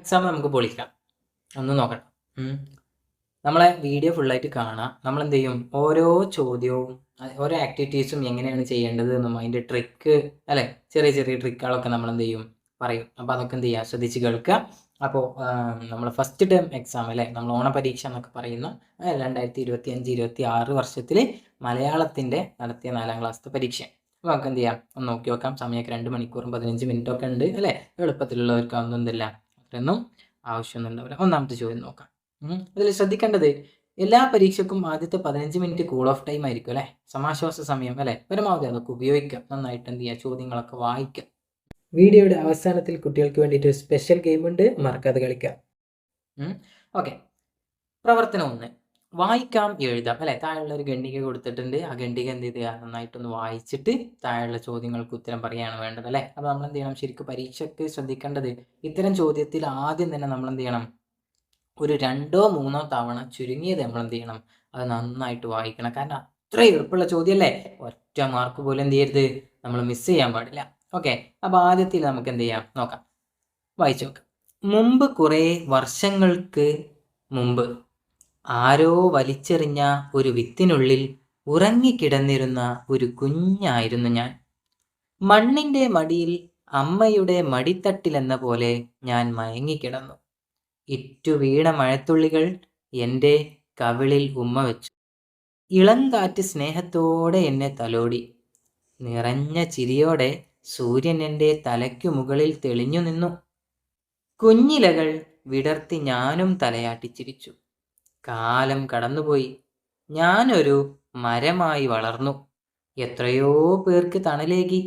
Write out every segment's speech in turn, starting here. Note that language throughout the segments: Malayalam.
എക്സാം നമുക്ക് പൊളിക്കാം. ഒന്ന് നോക്കണം. നമ്മളെ വീഡിയോ ഫുള്ളായിട്ട് കാണാം. നമ്മളെന്ത് ചെയ്യും, ഓരോ ചോദ്യവും ഓരോ ആക്ടിവിറ്റീസും എങ്ങനെയാണ് ചെയ്യേണ്ടത് എന്നും അതിൻ്റെ ട്രിക്ക് അല്ലേ, ചെറിയ ചെറിയ ട്രിക്കുകളൊക്കെ നമ്മളെന്ത് ചെയ്യും പറയും. അപ്പോൾ അതൊക്കെ എന്ത് ചെയ്യുക, ശ്രദ്ധിച്ച് കേൾക്കുക. അപ്പോൾ നമ്മൾ ഫസ്റ്റ് ടേം എക്സാം അല്ലേ, നമ്മൾ ഓണപരീക്ഷ എന്നൊക്കെ പറയുന്ന 2025-26 വർഷത്തിൽ മലയാളത്തിൻ്റെ നടത്തിയ 4ാം ക്ലാസ്സിലെ പരീക്ഷ. അപ്പോൾ നമുക്ക് എന്ത് ചെയ്യാം, ഒന്ന് നോക്കി നോക്കാം. സമയമൊക്കെ 2 മണിക്കൂറും 15 മിനിറ്റൊക്കെ ഉണ്ട് അല്ലേ. എളുപ്പത്തിലുള്ളവർക്ക് ഒന്നും എന്തില്ല, അത്രയൊന്നും ആവശ്യമൊന്നും ഉണ്ടാവില്ല. ഒന്നാമത്തെ ചോദ്യം നോക്കാം. അതിൽ ശ്രദ്ധിക്കേണ്ടത്, എല്ലാ പരീക്ഷയ്ക്കും ആദ്യത്തെ 15 മിനിറ്റ് കൂൾ ഓഫ് ടൈം ആയിരിക്കും അല്ലേ, സമാശ്വാസ സമയം അല്ലേ. പരമാവധി അതൊക്കെ ഉപയോഗിക്കാം. നന്നായിട്ട് എന്ത് ചെയ്യുക, ചോദ്യങ്ങളൊക്കെ വായിക്കാം. വീഡിയോയുടെ അവസാനത്തിൽ കുട്ടികൾക്ക് വേണ്ടിയിട്ട് ഒരു സ്പെഷ്യൽ ഗെയിം ഉണ്ട്, മറക്കാതെ കളിക്കാം. ഓക്കെ, പ്രവർത്തനം 1, വായിക്കാം എഴുതാം അല്ലേ. താഴെയുള്ള ഒരു ഖണ്ഡിക കൊടുത്തിട്ടുണ്ട്. ആ ഖണ്ഡിക എന്ത് ചെയ്യുക, നന്നായിട്ടൊന്ന് വായിച്ചിട്ട് താഴെയുള്ള ചോദ്യങ്ങൾക്ക് ഉത്തരം പറയുകയാണ് വേണ്ടത് അല്ലേ. അപ്പോൾ നമ്മൾ എന്ത് ചെയ്യണം, ശരിക്കും പരീക്ഷയ്ക്ക് ശ്രദ്ധിക്കേണ്ടത്, ഇത്തരം ചോദ്യത്തിൽ ആദ്യം തന്നെ നമ്മൾ എന്ത് ചെയ്യണം, ഒരു 2-3 തവണ ചുരുങ്ങിയത് നമ്മൾ എന്ത് ചെയ്യണം, അത് നന്നായിട്ട് വായിക്കണം. കാരണം അത്ര എളുപ്പമുള്ള ചോദ്യമല്ലേ, ഒറ്റ മാർക്ക് പോലും എന്ത് ചെയ്യരുത്, നമ്മൾ മിസ് ചെയ്യാൻ പാടില്ല. ഓക്കെ, അപ്പോൾ ആദ്യത്തിൽ നമുക്ക് എന്ത് ചെയ്യാം നോക്കാം, വായിച്ചു നോക്കാം. മുമ്പ് കുറേ വർഷങ്ങൾക്ക് മുമ്പ് ആരോ വലിച്ചെറിഞ്ഞ ഒരു വിത്തിനുള്ളിൽ ഉറങ്ങിക്കിടന്നിരുന്ന ഒരു കുഞ്ഞായിരുന്നു ഞാൻ. മണ്ണിൻ്റെ മടിയിൽ അമ്മയുടെ മടിത്തട്ടിലെന്ന പോലെ ഞാൻ മയങ്ങിക്കിടന്നു. ഇറ്റുവീണ മഴത്തുള്ളികൾ എൻ്റെ കവിളിൽ ഉമ്മ വെച്ചു. ഇളങ്കാറ്റ് സ്നേഹത്തോടെ എന്നെ തലോടി. നിറഞ്ഞ ചിരിയോടെ സൂര്യൻ എൻ്റെ തലയ്ക്കു മുകളിൽ തെളിഞ്ഞു നിന്നു. കുഞ്ഞിലകൾ വിടർത്തി ഞാനും തലയാട്ടിച്ചിരിച്ചു. കാലം കടന്നുപോയി. ഞാനൊരു മരമായി വളർന്നു. എത്രയോ പേർക്ക് തണലേകി,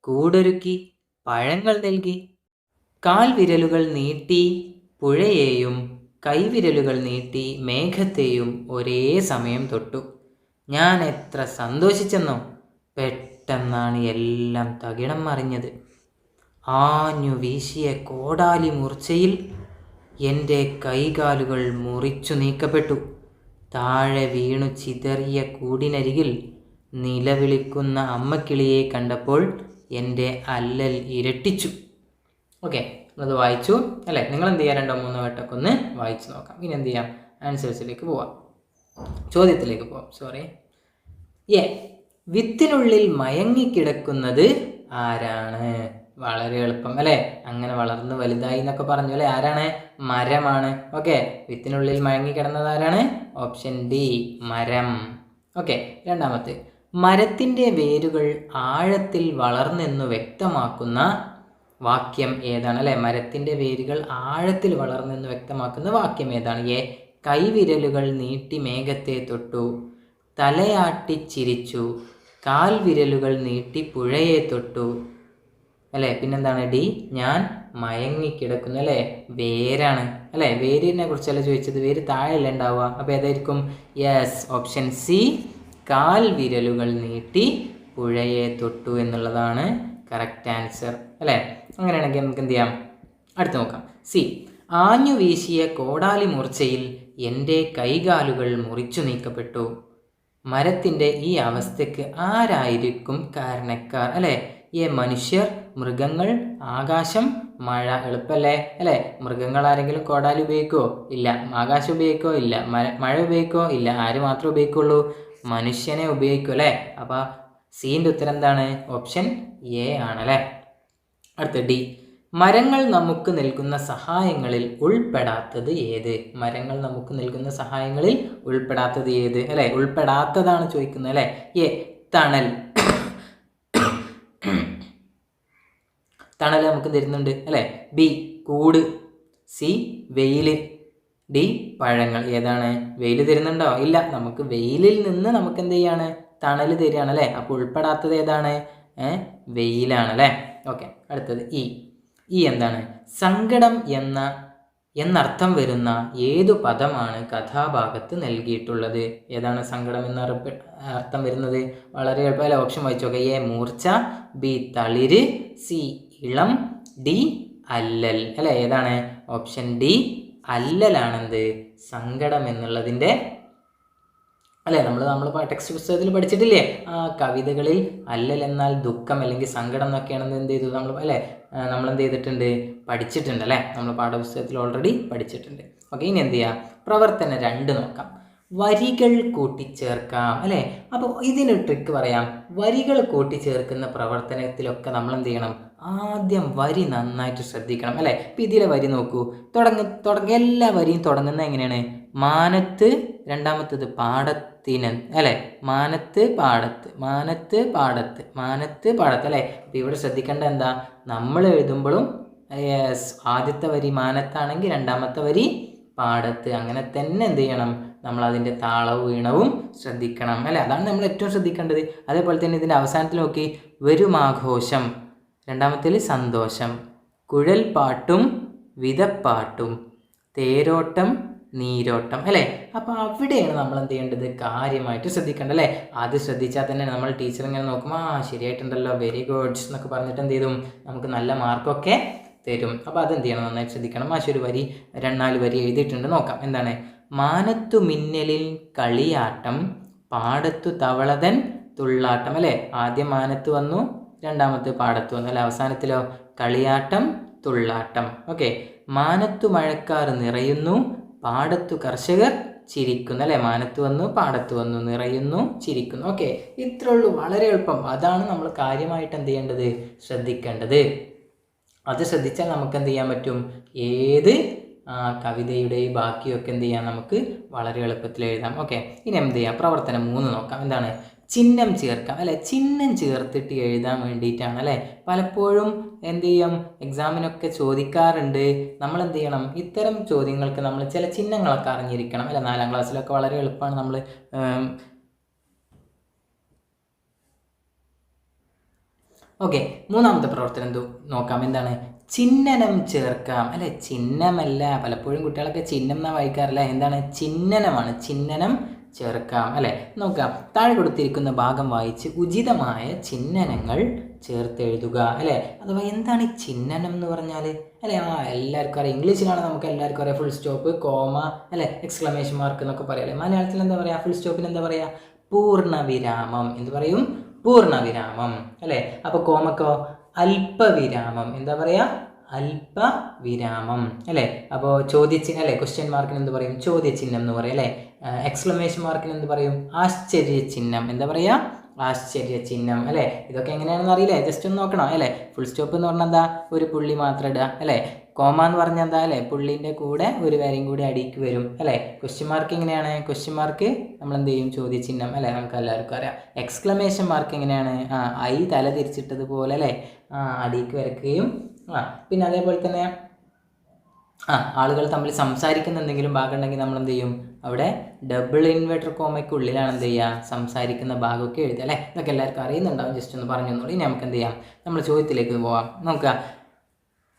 കൂടൊരുക്കി, പഴങ്ങൾ നൽകി. കാൽവിരലുകൾ നീട്ടി പുഴയെയും കൈവിരലുകൾ നീട്ടി മേഘത്തെയും ഒരേ സമയം തൊട്ടു. ഞാൻ എത്ര സന്തോഷിച്ചെന്നോ. പെട്ടെന്നാണ് എല്ലാം തകിടം മറിഞ്ഞത്. ആഞ്ഞു വീശിയ കോടാലി മൂർച്ചയിൽ എൻ്റെ കൈകാലുകൾ മുറിച്ചു നീക്കപ്പെട്ടു. താഴെ വീണു ചിതറിയ കൂടിനരികിൽ നിലവിളിക്കുന്ന അമ്മക്കിളിയെ കണ്ടപ്പോൾ എൻ്റെ അല്ലൽ ഇരട്ടിച്ചു. ഓക്കെ, അത് വായിച്ചു അല്ലേ. നിങ്ങൾ എന്ത് ചെയ്യുക, 2-3 വട്ടമൊക്കെ ഒന്ന് വായിച്ചു നോക്കാം. ഇനി എന്ത് ചെയ്യാം, ആൻസേഴ്സിലേക്ക് പോവാം, ചോദ്യത്തിലേക്ക് പോവാം. സോറി. വിത്തിനുള്ളിൽ മയങ്ങിക്കിടക്കുന്നത് ആരാണ്? വളരെ എളുപ്പം അല്ലേ. അങ്ങനെ വളർന്ന് വലുതായി എന്നൊക്കെ പറഞ്ഞു അല്ലേ. ആരാണ്? മരമാണ്. ഓക്കെ, വിത്തിനുള്ളിൽ മയങ്ങിക്കിടന്നത് ആരാണ്? ഓപ്ഷൻ ഡി, മരം. ഓക്കെ, രണ്ടാമത്തെ, മരത്തിൻ്റെ വേരുകൾ ആഴത്തിൽ വളർന്നെന്നു വ്യക്തമാക്കുന്ന വാക്യം ഏതാണ് അല്ലേ. മരത്തിൻ്റെ വേരുകൾ ആഴത്തിൽ വളർന്നെന്ന് വ്യക്തമാക്കുന്ന വാക്യം ഏതാണ്? കൈവിരലുകൾ നീട്ടി മേഘത്തെ തൊട്ടു, തലയാട്ടിച്ചിരിച്ചു, കാൽവിരലുകൾ നീട്ടി പുഴയെ തൊട്ടു അല്ലേ. പിന്നെന്താണ്? ഡി, ഞാൻ മയങ്ങിക്കിടക്കുന്നു അല്ലേ. വേരാണ് അല്ലേ. വേരിനെ കുറിച്ചല്ല ചോദിച്ചത്, വേര് താഴെയല്ല ഉണ്ടാവുക. അപ്പോൾ ഏതായിരിക്കും? യെസ്, ഓപ്ഷൻ സി, കാൽവിരലുകൾ നീട്ടി പുഴയെ തൊട്ടു എന്നുള്ളതാണ് കറക്റ്റ് ആൻസർ അല്ലേ. അങ്ങനെയാണെങ്കിൽ നമുക്ക് എന്ത് ചെയ്യാം, അടുത്ത് നോക്കാം. സി, ആഞ്ഞു വീശിയ കോടാലി മൂർച്ചയിൽ എൻ്റെ കൈകാലുകൾ മുറിച്ചു നീക്കപ്പെട്ടു. മരത്തിൻ്റെ ഈ അവസ്ഥയ്ക്ക് ആരായിരിക്കും കാരണക്കാർ അല്ലേ. മനുഷ്യർ, മൃഗങ്ങൾ, ആകാശം, മഴ. എളുപ്പല്ലേ അല്ലേ. മൃഗങ്ങൾ ആരെങ്കിലും കോടാലി ഉപയോഗിക്കുമോ? ഇല്ല. ആകാശം ഉപയോഗിക്കുമോ? ഇല്ല. മഴ ഉപയോഗിക്കുമോ? ഇല്ല. ആര് മാത്രമേ ഉപയോഗിക്കുള്ളൂ? മനുഷ്യനെ ഉപയോഗിക്കൂ അല്ലേ. അപ്പോൾ സീൻ്റെ ഉത്തരം എന്താണ്? ഓപ്ഷൻ എ ആണല്ലേ. അടുത്ത ഡി, മരങ്ങൾ നമുക്ക് നൽകുന്ന സഹായങ്ങളിൽ ഉൾപ്പെടാത്തത് ഏത്? മരങ്ങൾ നമുക്ക് നൽകുന്ന സഹായങ്ങളിൽ ഉൾപ്പെടാത്തത് ഏത് അല്ലേ. ഉൾപ്പെടാത്തതാണ് ചോദിക്കുന്നത് അല്ലേ. തണൽ. തണൽ നമുക്ക് തരുന്നുണ്ട് അല്ലേ. ബി, കൂട്. സി, വെയിൽ. ഡി, പഴങ്ങൾ. ഏതാണ്? വെയിൽ തരുന്നുണ്ടോ? ഇല്ല. നമുക്ക് വെയിലിൽ നിന്ന് നമുക്ക് എന്ത് ചെയ്യാണ്, തണൽ തരികയാണ് അല്ലേ. അപ്പോൾ ഉൾപ്പെടാത്തത് ഏതാണ്? വെയിലാണ് അല്ലേ. ഓക്കെ, അടുത്തത് ഈ എന്താണ്? സങ്കടം എന്നർത്ഥം വരുന്ന ഏതു പദമാണ് കഥാഭാഗത്ത് നൽകിയിട്ടുള്ളത്? ഏതാണ് സങ്കടം എന്ന അർത്ഥം വരുന്നത്? വളരെ എളുപ്പമല്ലേ. ഓപ്ഷൻ വായിച്ചോക്കെ. എ, മൂർച്ച. ബി, തളിര്. സി, ഇളം. ഡി, അല്ലൽ അല്ലേ. ഏതാണ്? ഓപ്ഷൻ ഡി, അല്ലലാണെന്ത്? സങ്കടം എന്നുള്ളതിൻ്റെ അല്ലേ? നമ്മൾ ടെക്സ്റ്റ് പുസ്തകത്തിൽ പഠിച്ചിട്ടില്ലേ? കവിതകളിൽ അല്ലൽ എന്നാൽ ദുഃഖം അല്ലെങ്കിൽ സങ്കടം എന്നൊക്കെയാണെന്ന് എന്ത് ചെയ്തു നമ്മൾ, അല്ലേ? നമ്മളെന്ത് ചെയ്തിട്ടുണ്ട്, പഠിച്ചിട്ടുണ്ട് അല്ലേ? നമ്മൾ പാഠപുസ്തകത്തിൽ ഓൾറെഡി പഠിച്ചിട്ടുണ്ട്. ഓക്കെ, ഇനി എന്ത് ചെയ്യുക? പ്രവർത്തനം 2 നോക്കാം. വരികൾ കൂട്ടിച്ചേർക്കാം അല്ലേ? അപ്പോൾ ഇതിന് ട്രിക്ക് പറയാം. വരികൾ കൂട്ടിച്ചേർക്കുന്ന പ്രവർത്തനത്തിലൊക്കെ നമ്മൾ എന്ത് ചെയ്യണം? ആദ്യം വരി നന്നായിട്ട് ശ്രദ്ധിക്കണം അല്ലേ? ഇപ്പം ഇതിലെ വരി നോക്കൂ. എല്ലാ വരിയും തുടങ്ങുന്നത് എങ്ങനെയാണ്? മാനത്ത്, രണ്ടാമത്തേത് പാടത്തിന് അല്ലേ? മാനത്ത് പാടത്ത്, മാനത്ത് പാടത്ത്, മാനത്ത് പാടത്ത് അല്ലേ? അപ്പം ഇവിടെ ശ്രദ്ധിക്കേണ്ട എന്താ? നമ്മൾ എഴുതുമ്പോഴും ആദ്യത്തെ വരി മാനത്താണെങ്കിൽ രണ്ടാമത്തെ വരി പാടത്ത്, അങ്ങനെ തന്നെ എന്ത് ചെയ്യണം? നമ്മൾ അതിൻ്റെ താളവും ഈണവും ശ്രദ്ധിക്കണം അല്ലേ? അതാണ് നമ്മൾ ഏറ്റവും ശ്രദ്ധിക്കേണ്ടത്. അതേപോലെ തന്നെ ഇതിൻ്റെ അവസാനത്തിൽ നോക്കി, വരുമാഘോഷം, രണ്ടാമത്തേൽ സന്തോഷം, കുഴൽ പാട്ടും വിതപ്പാട്ടും, തേരോട്ടം നീരോട്ടം അല്ലേ? അപ്പോൾ അവിടെയാണ് നമ്മൾ എന്ത് ചെയ്യേണ്ടത്? കാര്യമായിട്ട് ശ്രദ്ധിക്കേണ്ടത് അല്ലേ? അത് ശ്രദ്ധിച്ചാൽ തന്നെ നമ്മൾ ടീച്ചർ ഇങ്ങനെ നോക്കുമ്പോൾ ശരിയായിട്ടുണ്ടല്ലോ, വെരി ഗുഡ്സ് എന്നൊക്കെ പറഞ്ഞിട്ട് എന്ത് ചെയ്തും നമുക്ക് നല്ല മാർക്കൊക്കെ തരും. അപ്പോൾ അതെന്ത് ചെയ്യണം? നന്നായിട്ട് ശ്രദ്ധിക്കണം. ഒരു വരി 4 വരി എഴുതിയിട്ടുണ്ട്, നോക്കാം. എന്താണ്? മാനത്തു മിന്നലിൽ കളിയാട്ടം, പാടത്തു തവളതൻ തുള്ളാട്ടം അല്ലേ? ആദ്യം മാനത്ത് വന്നു, രണ്ടാമത്തെ പാടത്ത് വന്നു അല്ലെ? അവസാനത്തിലോ കളിയാട്ടം തുള്ളാട്ടം. ഓക്കെ, മാനത്തു മഴക്കാർ നിറയുന്നു, പാടത്തു കർഷകർ ചിരിക്കുന്നു അല്ലേ? മാനത്ത് വന്നു, പാടത്ത് വന്നു, നിറയുന്നു, ചിരിക്കുന്നു. ഓക്കെ, ഇത്രേ ഉള്ളൂ, വളരെ എളുപ്പം. അതാണ് നമ്മൾ കാര്യമായിട്ട് എന്ത് ചെയ്യേണ്ടത്? ശ്രദ്ധിക്കേണ്ടത്. അത് ശ്രദ്ധിച്ചാൽ നമുക്ക് എന്ത് ചെയ്യാൻ പറ്റും? ഏത് കവിതയുടെയും ബാക്കിയൊക്കെ എന്ത് ചെയ്യാം? നമുക്ക് വളരെ എളുപ്പത്തിൽ എഴുതാം. ഓക്കെ, ഇനി എന്ത് ചെയ്യാം? പ്രവർത്തനം 3 നോക്കാം. എന്താണ്? ചിഹ്നം ചേർക്കാം അല്ലേ? ചിഹ്നം ചേർത്തിട്ട് എഴുതാൻ വേണ്ടിയിട്ടാണ് അല്ലേ? പലപ്പോഴും എന്ത് ചെയ്യും? എക്സാമിനൊക്കെ ചോദിക്കാറുണ്ട്. നമ്മൾ എന്ത് ചെയ്യണം? ഇത്തരം ചോദ്യങ്ങൾക്ക് നമ്മൾ ചില ചിഹ്നങ്ങളൊക്കെ അറിഞ്ഞിരിക്കണം അല്ലേ? 4ാം ക്ലാസ്സിലൊക്കെ വളരെ എളുപ്പമാണ്. നമ്മൾ ഓക്കെ, 3ാമത്തെ പ്രവർത്തനം നോക്കാം. എന്താണ്? ചിഹ്നനം ചേർക്കാം അല്ലെ? ചിഹ്നമല്ല, പലപ്പോഴും കുട്ടികളൊക്കെ ചിഹ്നം എന്നാ വായിക്കാറില്ല. എന്താണ്? ചിഹ്നനമാണ്. ചിഹ്നനം ചേർക്കാം അല്ലെ? നോക്കാം. താഴെ കൊടുത്തിരിക്കുന്ന ഭാഗം വായിച്ച് ഉചിതമായ ചിഹ്നനങ്ങൾ ചേർത്തെഴുതുക അല്ലെ? അഥവാ എന്താണ് ഈ ചിഹ്നനം എന്ന് പറഞ്ഞാൽ അല്ലെ? എല്ലാവർക്കും അറിയാം. ഇംഗ്ലീഷിലാണ് നമുക്ക് എല്ലാവർക്കും അറിയാം. ഫുൾ സ്റ്റോപ്പ്, കോമ അല്ലെ, എക്സ്ക്ലമേഷൻ മാർക്ക് എന്നൊക്കെ പറയാം അല്ലേ? മലയാളത്തിൽ എന്താ പറയുക? ഫുൾ സ്റ്റോപ്പിന് എന്താ പറയുക? പൂർണ്ണവിരാമം. എന്ത് പറയും? പൂർണ്ണവിരാമം അല്ലേ? അപ്പോൾ കോമക്കോ? അല്പവിരാമം. എന്താ പറയുക? അല്പവിരാമം അല്ലേ? അപ്പോൾ ചോദ്യചിഹ്നം അല്ലേ? ക്വസ്റ്റ്യൻ മാർക്കിന് എന്ത് പറയും? ചോദ്യചിഹ്നം എന്ന് പറയും അല്ലേ? എക്സ്ക്ലമേഷൻ മാർക്കിന് എന്ത് പറയും? ആശ്ചര്യചിഹ്നം. എന്താ പറയുക? ആശ്ചര്യചിഹ്നം അല്ലേ? ഇതൊക്കെ എങ്ങനെയാണെന്ന് അറിയില്ലേ? ജസ്റ്റ് ഒന്ന് നോക്കണം അല്ലേ? ഫുൾ സ്റ്റോപ്പ് എന്ന് പറഞ്ഞാൽ എന്താ? ഒരു പുള്ളി മാത്രം ഇടുക അല്ലേ? കോമ എന്ന് പറഞ്ഞാൽ എന്താ അല്ലേ? പുള്ളിൻ്റെ കൂടെ ഒരു വരയും കൂടി അടിക്ക് വരും അല്ലേ? ക്വസ്റ്റ്യൻ മാർക്ക് എങ്ങനെയാണ്? ക്വസ്റ്റ്യൻ മാർക്ക് നമ്മൾ എന്ത് ചെയ്യും? ചോദ്യചിഹ്നം അല്ലേ? നമുക്ക് എല്ലാവർക്കും അറിയാം. എക്സ്ക്ലമേഷൻ മാർക്ക് എങ്ങനെയാണ്? ഐ തല തിരിച്ചിട്ടതുപോലെ അല്ലേ? അടിക്ക് വരയ്ക്കുകയും പിന്നെ അതേപോലെ തന്നെ ആളുകൾ തമ്മിൽ സംസാരിക്കുന്ന എന്തെങ്കിലും ഭാഗം ഉണ്ടെങ്കിൽ നമ്മൾ എന്ത് ചെയ്യും? അവിടെ ഡബിൾ ഇൻവെർട്ടർ കോമയ്ക്കുള്ളിലാണ് എന്ത് ചെയ്യുക? സംസാരിക്കുന്ന ഭാഗമൊക്കെ എഴുതുക അല്ലേ? ഇതൊക്കെ എല്ലാവർക്കും അറിയുന്നുണ്ടാവും. ജസ്റ്റ് ഒന്ന് പറഞ്ഞു തന്നോളൂ. ഇനി നമുക്ക് എന്ത് ചെയ്യാം? നമ്മൾ ചോദ്യത്തിലേക്ക് പോവാം. നോക്കുക.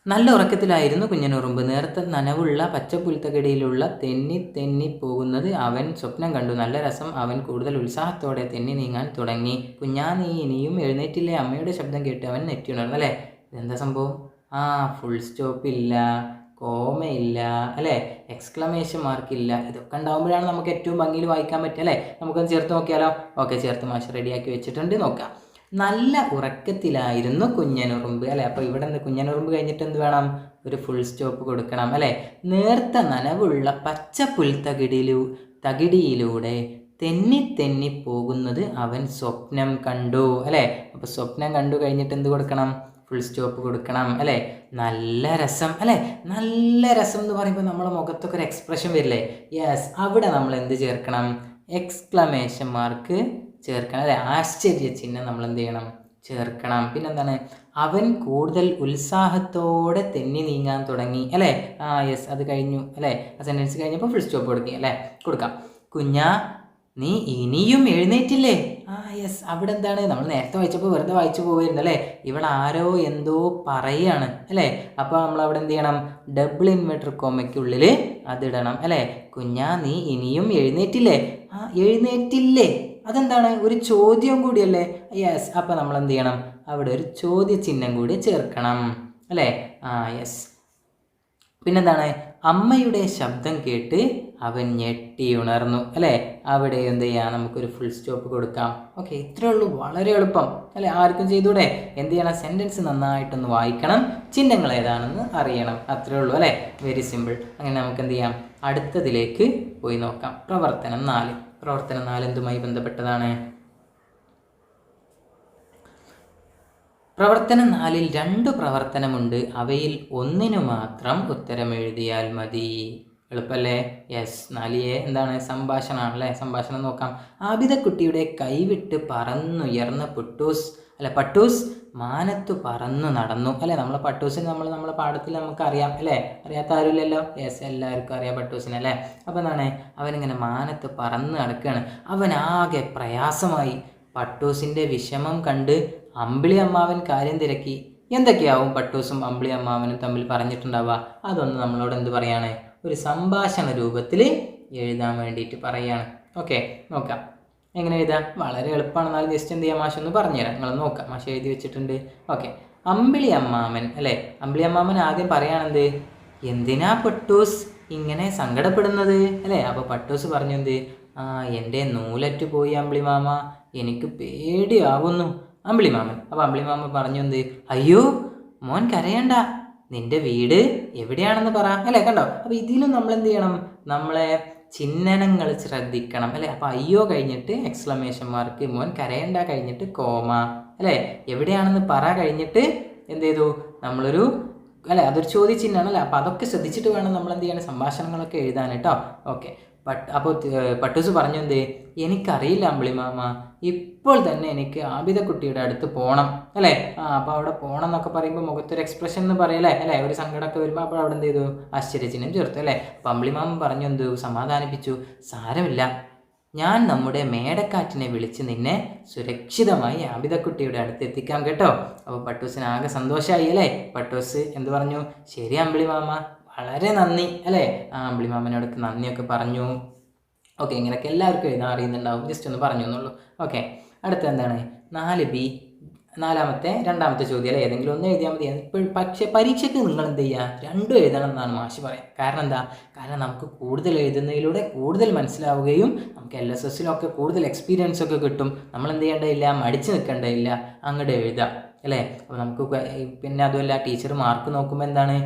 നല്ല ഉറക്കത്തിലായിരുന്നു കുഞ്ഞനുറുമ്പ്. നേരത്തെ നനവുള്ള പച്ചപ്പുൽത്തകടിയിലുള്ള തെന്നി പോകുന്നത് അവൻ സ്വപ്നം കണ്ടു. നല്ല രസം. അവൻ കൂടുതൽ ഉത്സാഹത്തോടെ തെന്നി നീങ്ങാൻ തുടങ്ങി. കുഞ്ഞാ, നീ ഇനിയും എഴുന്നേറ്റില്ലേ? അമ്മയുടെ ശബ്ദം കേട്ട് അവൻ നെറ്റിയുണർന്നു അല്ലേ? എന്താ സംഭവം? ഫുൾ സ്റ്റോപ്പ് ഇല്ല, കോമയില്ല അല്ലേ? എക്സ്ക്ലമേഷൻ മാർക്കില്ല. ഇതൊക്കെ ഉണ്ടാകുമ്പോഴാണ് നമുക്ക് ഏറ്റവും ഭംഗിയിൽ വായിക്കാൻ പറ്റുക അല്ലേ? നമുക്കൊന്ന് ചേർത്ത് നോക്കിയാലോ? ഓക്കെ, ചേർത്ത് മാഷ് റെഡിയാക്കി വെച്ചിട്ടുണ്ട്. നോക്കാം. നല്ല ഉറക്കത്തിലായിരുന്നു കുഞ്ഞനുറുമ്പ് അല്ലേ? അപ്പോൾ ഇവിടെ എന്ത്? കുഞ്ഞനുറുമ്പ് കഴിഞ്ഞിട്ട് എന്ത് വേണം? ഒരു ഫുൾ സ്റ്റോപ്പ് കൊടുക്കണം അല്ലേ? നേർത്ത നനവുള്ള പച്ച പുൽത്തകിടിയിലൂടെ തെന്നി പോകുന്നത് അവൻ സ്വപ്നം കണ്ടു അല്ലേ? അപ്പോൾ സ്വപ്നം കണ്ടു കഴിഞ്ഞിട്ട് എന്ത് കൊടുക്കണം? ഫുൾ സ്റ്റോപ്പ് കൊടുക്കണം അല്ലേ? നല്ല രസം അല്ലേ? നല്ല രസം എന്ന് പറയുമ്പോൾ നമ്മളെ മുഖത്തൊക്കെ ഒരു എക്സ്പ്രഷൻ വരില്ലേ? യെസ്, അവിടെ നമ്മൾ എന്ത് ചേർക്കണം? എക്സ്ക്ലമേഷൻ മാർക്ക് ചേർക്കണം അല്ലേ? ആശ്ചര്യ ചിഹ്നം നമ്മൾ എന്ത് ചെയ്യണം? ചേർക്കണം. പിന്നെന്താണ്? അവൻ കൂടുതൽ ഉത്സാഹത്തോടെ തെന്നി നീങ്ങാൻ തുടങ്ങി അല്ലേ? യെസ്, അത് കഴിഞ്ഞു അല്ലേ? ആ സെൻറ്റൻസ് കഴിഞ്ഞപ്പോൾ ഫുൾ സ്റ്റോപ്പ് കൊടുക്കാം. കുഞ്ഞാ, നീ ഇനിയും എഴുന്നേറ്റില്ലേ? യെസ്, അവിടെ എന്താണ്? നമ്മൾ നേരത്തെ വായിച്ചപ്പോൾ വെറുതെ വായിച്ചു പോവുകയായിരുന്നു അല്ലേ? ഇവിടെ ആരോ എന്തോ പറയാണ് അല്ലേ? അപ്പോൾ നമ്മൾ അവിടെ എന്ത് ചെയ്യണം? ഡബിൾ ഇൻവെർട്ടർ കോമയ്ക്കുള്ളിൽ അതിടണം അല്ലേ? കുഞ്ഞാ, നീ ഇനിയും എഴുന്നേറ്റില്ലേ? എഴുന്നേറ്റില്ലേ? അതെന്താണ്? ഒരു ചോദ്യം കൂടിയല്ലേ? യെസ്, അപ്പോൾ നമ്മൾ എന്ത് ചെയ്യണം? അവിടെ ഒരു ചോദ്യചിഹ്നം കൂടി ചേർക്കണം അല്ലേ? യെസ്. പിന്നെന്താണ്? അമ്മയുടെ ശബ്ദം കേട്ട് അവൻ ഞെട്ടിയുണർന്നു അല്ലേ. അവിടെ എന്ത് ചെയ്യാം, നമുക്കൊരു ഫുൾ സ്റ്റോപ്പ് കൊടുക്കാം. ഓക്കെ, ഇത്രയേ ഉള്ളൂ, വളരെ എളുപ്പം അല്ലേ. ആർക്കും ചെയ്തൂടെ? എന്ത് ചെയ്യണം, സെൻറ്റൻസ് നന്നായിട്ടൊന്ന് വായിക്കണം, ചിഹ്നങ്ങൾ ഏതാണെന്ന് അറിയണം, അത്രയേ ഉള്ളൂ അല്ലേ. Very simple. അങ്ങനെ നമുക്ക് എന്ത് ചെയ്യാം, അടുത്തതിലേക്ക് പോയി നോക്കാം. പ്രവർത്തനം 4. പ്രവർത്തനം 4 എന്തുമായി ബന്ധപ്പെട്ടതാണ്? പ്രവർത്തനം 4-ൽ 2 പ്രവർത്തനമുണ്ട്. അവയിൽ ഒന്നിനു മാത്രം ഉത്തരം എഴുതിയാൽ മതി. എളുപ്പല്ലേ? യെസ്. 4A എന്താണ്? സംഭാഷണമാണ് അല്ലേ. സംഭാഷണം നോക്കാം. ആബിദക്കുട്ടിയുടെ കൈവിട്ട് പറന്നുയർന്ന പട്ടൂസ് മാനത്തു പറന്നു നടന്നു അല്ലേ. നമ്മളെ പട്ടൂസിന് നമ്മളെ പാഠത്തിൽ നമുക്ക് അറിയാം അല്ലേ. അറിയാത്ത ആരുമില്ലല്ലോ. യെസ്, എല്ലാവർക്കും അറിയാം പട്ടൂസിനെ അല്ലേ. അപ്പോൾ എന്താണ്, അവനിങ്ങനെ മാനത്ത് പറന്ന് നടക്കുകയാണ്. അവനാകെ പ്രയാസമായി. പട്ടൂസിൻ്റെ വിഷമം കണ്ട് അമ്പിളി അമ്മാവൻ കാര്യം തിരക്കി. എന്തൊക്കെയാവും പട്ടൂസും അമ്പിളി അമ്മാവനും തമ്മിൽ പറഞ്ഞിട്ടുണ്ടാവുക? അതൊന്ന് നമ്മളോട് എന്ത് പറയാണ്, ഒരു സംഭാഷണ രൂപത്തിൽ എഴുതാൻ വേണ്ടിയിട്ട് പറയുകയാണ്. ഓക്കെ, നോക്കാം എങ്ങനെ എഴുതാം. വളരെ എളുപ്പമാണ്. എന്നാലും ജസ്റ്റ് എന്ത് ചെയ്യാം, മാഷ് ഒന്ന് പറഞ്ഞുതരാം. നിങ്ങൾ നോക്കാം, മാഷ് എഴുതി വെച്ചിട്ടുണ്ട്. ഓക്കെ, അമ്പിളി അമ്മാമൻ അല്ലേ. അമ്പിളി അമ്മാമൻ ആദ്യം പറയാണെന്ത്, എന്തിനാ പട്ടൂസ് ഇങ്ങനെ സങ്കടപ്പെടുന്നത് അല്ലേ. അപ്പോൾ പട്ടൂസ് പറഞ്ഞു എന്ത്, എൻ്റെ നൂലറ്റ് പോയി അമ്പിളി മാമ, എനിക്ക് പേടിയാവുന്നു അമ്പിളി മാമൻ. അപ്പോൾ അമ്പിളി മാമൻ പറഞ്ഞു എന്ത്, അയ്യോ മോൻ കരയണ്ട, നിന്റെ വീട് എവിടെയാണെന്ന് പറ അല്ലേ. കണ്ടോ. അപ്പോൾ ഇതിലും നമ്മൾ എന്ത് ചെയ്യണം, നമ്മളെ ചിഹ്നങ്ങൾ ശ്രദ്ധിക്കണം അല്ലേ. അപ്പോൾ അയ്യോ കഴിഞ്ഞിട്ട് എക്സ്ക്ലമേഷൻ മാർക്ക്, മോൻ കരയണ്ട കഴിഞ്ഞിട്ട് കോമ അല്ലേ, എവിടെയാണെന്ന് പറ കഴിഞ്ഞിട്ട് എന്ത് ചെയ്തു, നമ്മളൊരു അല്ലേ, അതൊരു ചോദ്യചിഹ്നമാണ് അല്ലേ. അപ്പോൾ അതൊക്കെ ശ്രദ്ധിച്ചിട്ട് വേണം നമ്മൾ എന്ത് ചെയ്യണം, സംഭാഷണങ്ങളൊക്കെ എഴുതാൻ കേട്ടോ. ഓക്കെ, അപ്പോൾ പട്ടൂസ് പറഞ്ഞു എന്ത്, എനിക്കറിയില്ല അമ്പിളി മാമ, ഇപ്പോൾ തന്നെ എനിക്ക് ആബിദക്കുട്ടിയുടെ അടുത്ത് പോകണം അല്ലേ. അപ്പോൾ അവിടെ പോകണം എന്നൊക്കെ പറയുമ്പോൾ മുഖത്തൊരു എക്സ്പ്രഷൻ എന്ന് പറയല്ലേ അല്ലേ, ഒരു സങ്കടമൊക്കെ വരുമ്പോൾ അപ്പോൾ അവിടെ എന്ത് ചെയ്തു, ആശ്ചര്യചിഹ്നം ചേർത്തു അല്ലേ. അപ്പോൾ അമ്പിളി മാമൻ പറഞ്ഞു എന്ത്, സമാധാനിപ്പിച്ചു, സാരമില്ല, ഞാൻ നമ്മുടെ മേടക്കാറ്റിനെ വിളിച്ച് നിന്നെ സുരക്ഷിതമായി ആബിദക്കുട്ടിയുടെ അടുത്ത് എത്തിക്കാം കേട്ടോ. അപ്പോൾ പട്ടൂസിന് ആകെ സന്തോഷമായി അല്ലേ. പട്ടൂസ് എന്ത് പറഞ്ഞു, ശരി അമ്പിളി മാമ, വളരെ നന്ദി അല്ലേ. അമ്പിളി മാമനോടൊക്കെ നന്ദിയൊക്കെ പറഞ്ഞു. ഓക്കെ, ഇങ്ങനെയൊക്കെ എല്ലാവർക്കും എഴുതാൻ അറിയുന്നുണ്ടാവും, ജസ്റ്റ് ഒന്ന് പറഞ്ഞു എന്നുള്ളൂ. ഓക്കെ, അടുത്ത എന്താണ്, 4B രണ്ടാമത്തെ ചോദ്യം അല്ലേ. ഏതെങ്കിലും ഒന്ന് എഴുതിയാൽ മതി. പക്ഷേ പരീക്ഷയ്ക്ക് നിങ്ങൾ എന്ത് ചെയ്യുക, 2 എഴുതണം എന്നാണ് മാഷ് പറയാം. കാരണം എന്താ, കാരണം നമുക്ക് കൂടുതൽ എഴുതുന്നതിലൂടെ കൂടുതൽ മനസ്സിലാവുകയും നമുക്ക് LSSലൊക്കെ കൂടുതൽ എക്സ്പീരിയൻസ് ഒക്കെ കിട്ടും. നമ്മൾ എന്ത് ചെയ്യേണ്ടതില്ല, മടിച്ച് നിൽക്കേണ്ടതില്ല, അങ്ങോട്ട് എഴുതാം അല്ലേ. അപ്പോൾ നമുക്ക് പിന്നെ അതുമല്ല, ടീച്ചർ മാർക്ക് നോക്കുമ്പോൾ എന്താണ്,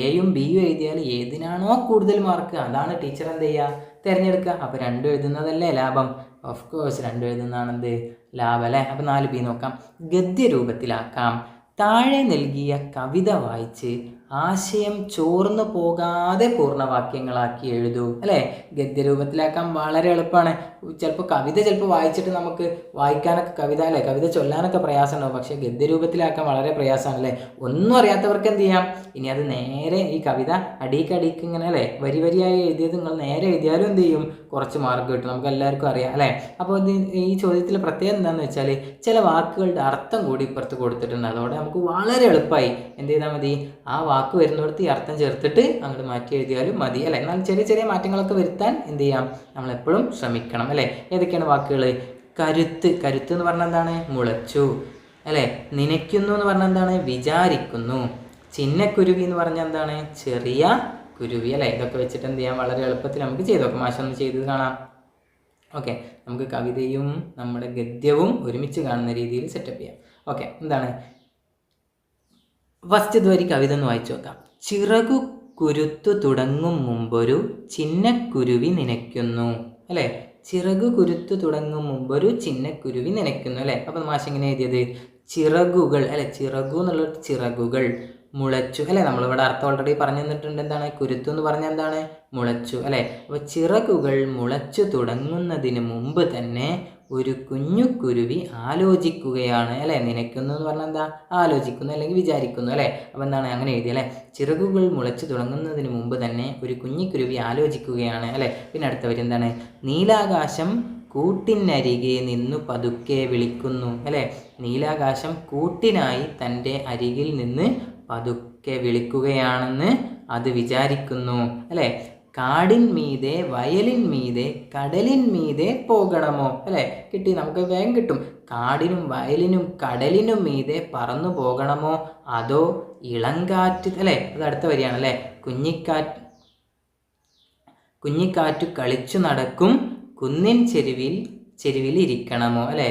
എയും ബിയും എഴുതിയാൽ ഏതിനാണോ കൂടുതൽ മാർക്ക് അതാണ് ടീച്ചർ എന്ത് ചെയ്യുക, തിരഞ്ഞെടുക്കുക. അപ്പോൾ 2 എഴുതുന്നതല്ലേ ലാഭം. ഓഫ് കോഴ്സ് 2 എഴുതുന്നതാണ് എന്ത്, ലാഭം അല്ലേ. അപ്പോൾ 4B നോക്കാം. ഗദ്യരൂപത്തിലാക്കാം. താഴെ നൽകിയ കവിത വായിച്ച് ആശയം ചോർന്നു പോകാതെ പൂർണ്ണവാക്യങ്ങളാക്കി എഴുതൂ അല്ലേ. ഗദ്യരൂപത്തിലാക്കാൻ വളരെ എളുപ്പമാണ്. ചിലപ്പോൾ കവിത വായിച്ചിട്ട് നമുക്ക് വായിക്കാനൊക്കെ കവിത ചൊല്ലാനൊക്കെ പ്രയാസമുണ്ടാവും. പക്ഷേ ഗദ്യരൂപത്തിലാക്കാൻ വളരെ പ്രയാസമാണ് അല്ലേ. ഒന്നും അറിയാത്തവർക്ക് എന്ത് ചെയ്യാം, ഇനി അത് നേരെ ഈ കവിത അടിക്ക് ഇങ്ങനെ അല്ലേ വരിയായി എഴുതിയത് നിങ്ങൾ നേരെ എഴുതിയാലും എന്ത് ചെയ്യും, കുറച്ച് മാർക്ക് കിട്ടും. നമുക്ക് എല്ലാവർക്കും അറിയാം അല്ലേ. അപ്പോൾ ഈ ചോദ്യത്തിൽ പ്രത്യേകത എന്താണെന്ന് വെച്ചാൽ ചില വാക്കുകളുടെ അർത്ഥം കൂടി ഇപ്പുറത്ത് കൊടുത്തിട്ടുണ്ട്. അതോടെ നമുക്ക് വളരെ എളുപ്പമായി എന്ത് ചെയ്താൽ മതി, ആ വാക്ക് വരുന്നിടത്ത് ഈ അർത്ഥം ചേർത്തിട്ട് അങ്ങോട്ട് മാറ്റി എഴുതിയാലും മതി അല്ലേ. എന്നാൽ ചെറിയ മാറ്റങ്ങളൊക്കെ വരുത്താൻ എന്ത് ചെയ്യാം, നമ്മളെപ്പോഴും ശ്രമിക്കണം അല്ലേ. ഏതൊക്കെയാണ് വാക്കുകൾ, കരുത്ത് എന്ന് പറഞ്ഞാൽ എന്താണ്, മുളച്ചു അല്ലേ. നനയ്ക്കുന്നു എന്ന് പറഞ്ഞാൽ എന്താണ്, വിചാരിക്കുന്നു. ചിന്നക്കുരുവി എന്ന് പറഞ്ഞാൽ എന്താണ്, ചെറിയ കുരുവി അല്ലേ. ഇതൊക്കെ വെച്ചിട്ട് എന്ത് ചെയ്യാം, വളരെ എളുപ്പത്തിൽ നമുക്ക് ചെയ്ത് നോക്കാം. മാഷ് ഒന്ന് ചെയ്ത് കാണാം. ഓക്കെ, നമുക്ക് കവിതയും നമ്മുടെ ഗദ്യവും ഒരുമിച്ച് കാണുന്ന രീതിയിൽ സെറ്റപ്പ് ചെയ്യാം. ഓക്കെ, എന്താണ് ഫസ്റ്റ് ഇതുവരെ കവിത ഒന്ന് വായിച്ചു നോക്കാം. ചിറകു കുരുത്തു തുടങ്ങും മുമ്പൊരു ചിന്നക്കുരുവി നനയ്ക്കുന്നു അല്ലേ. ചിറകു കുരുത്തു തുടങ്ങും മുമ്പൊരു ചിന്നക്കുരുവി നനയ്ക്കുന്നു അല്ലേ. അപ്പോൾ മാഷ് എങ്ങനെ എഴുതിയത്, ചിറകുകൾ അല്ലെ, ചിറകു എന്നുള്ളത് ചിറകുകൾ മുളച്ചു അല്ലേ. നമ്മളിവിടെ അർത്ഥം ഓൾറെഡി പറഞ്ഞു തന്നിട്ടുണ്ട്. എന്താണ് കുരുത്തു എന്ന് പറഞ്ഞാൽ എന്താണ്, മുളച്ചു അല്ലേ. അപ്പോൾ ചിറകുകൾ മുളച്ചു തുടങ്ങുന്നതിന് മുമ്പ് തന്നെ ഒരു കുഞ്ഞു കുരുവി ആലോചിക്കുകയാണ് അല്ലേ. നനയ്ക്കുന്നു എന്ന് പറഞ്ഞാൽ എന്താ, ആലോചിക്കുന്നു അല്ലെങ്കിൽ വിചാരിക്കുന്നു അല്ലേ. അപ്പോൾ എന്താണ് അങ്ങനെ എഴുതി അല്ലേ. ചിറകുകൾ മുളച്ചു തുടങ്ങുന്നതിന് മുമ്പ് തന്നെ ഒരു കുഞ്ഞു കുരുവി ആലോചിക്കുകയാണ് അല്ലേ. പിന്നെ അടുത്തവർ എന്താണ്, നീലാകാശം കൂട്ടിനരികെ നിന്നു പതുക്കെ വിളിക്കുന്നു അല്ലേ. നീലാകാശം കൂട്ടിനായി തൻ്റെ അരികിൽ നിന്ന് പതുക്കെ വിളിക്കുകയാണെന്ന് അത് വിചാരിക്കുന്നു അല്ലേ. കാടിൻ മീതെ വയലിൻ മീതെ കടലിൻ മീതെ പോകണമോ അല്ലേ. കിട്ടി, നമുക്ക് വേഗം കിട്ടും. കാടിനും വയലിനും കടലിനും മീതെ പറന്നു പോകണമോ അതോ ഇളങ്കാറ്റ് അല്ലേ. അത് അടുത്ത വരിയാണ് അല്ലേ. കുഞ്ഞിക്കാറ്റു കളിച്ചു നടക്കും കുന്നിൻ ചെരുവിൽ ഇരിക്കണമോ അല്ലേ?